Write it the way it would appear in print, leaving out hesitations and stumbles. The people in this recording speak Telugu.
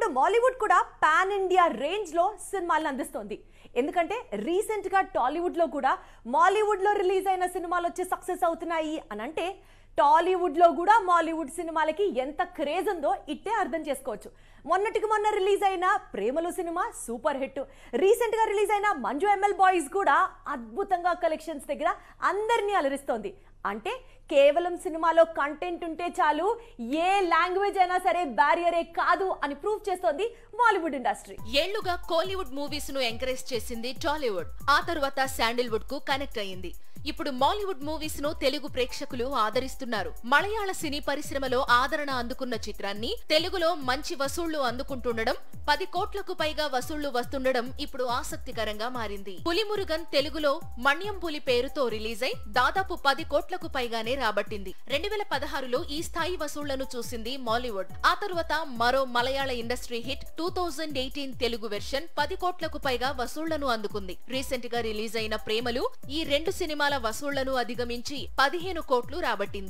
ఇప్పుడు మాలీవుడ్ కూడా పాన్ ఇండియా రేంజ్ లో సినిమాలను అందిస్తోంది. ఎందుకంటే రీసెంట్ గా టాలీవుడ్ లో కూడా మాలీవుడ్ లో రిలీజ్ అయిన సినిమాలు వచ్చి సక్సెస్ అవుతున్నాయి అని అంటే టాలీవుడ్ లో కూడా మాలీవుడ్ సినిమాలకి ఎంత క్రేజ్ ఉందో ఇట్టే అర్థం చేసుకోవచ్చు. మొన్నటికి మొన్న రిలీజ్ అయిన ప్రేమలు సినిమా సూపర్ హిట్. రీసెంట్ గా రిలీజ్ అయిన మంజు ఎంఎల్ బాయ్స్ కూడా అద్భుతంగా కలెక్షన్స్ దగ్గర అందరినీ అలరిస్తోంది. అంటే కేవలం సినిమాలో కంటెంట్ ఉంటే చాలు, ఏ లాంగ్వేజ్ అయినా సరే బ్యారియరే కాదు అని ప్రూవ్ చేస్తోంది బాలీవుడ్ ఇండస్ట్రీ. ఏళ్లుగా కోలీవుడ్ మూవీస్ ను ఎంకరేజ్ చేసింది టాలీవుడ్. ఆ తరువాత శాండిల్వుడ్ కు కనెక్ట్ అయ్యింది. ఇప్పుడు మాలీవుడ్ మూవీస్ ను తెలుగు ప్రేక్షకులు ఆదరిస్తున్నారు. మలయాళ సినీ పరిశ్రమలో ఆదరణ అందుకున్న చిత్రాన్ని తెలుగులో మంచి వసూళ్లు అందుకుంటుండడం, 10 కోట్లకు పైగా వసూళ్లు వస్తుండడం ఇప్పుడు ఆసక్తికరంగా మారింది. పులిమురుగన్ తెలుగులో మణ్యం పులి పేరుతో రిలీజ్ అయి దాదాపు 10 కోట్లకు పైగానే రాబట్టింది. 2016లో ఈ స్థాయి వసూళ్లను చూసింది మాలీవుడ్. ఆ తరువాత మరో మలయాళ ఇండస్ట్రీ హిట్ 2018 తెలుగు వెర్షన్ 10 కోట్లకు పైగా వసూళ్లను అందుకుంది. రీసెంట్ గా రిలీజ్ అయిన ప్రేమలు ఈ రెండు సినిమాల వసూళ్లను అధిగమించి 15 కోట్లు రాబట్టింది.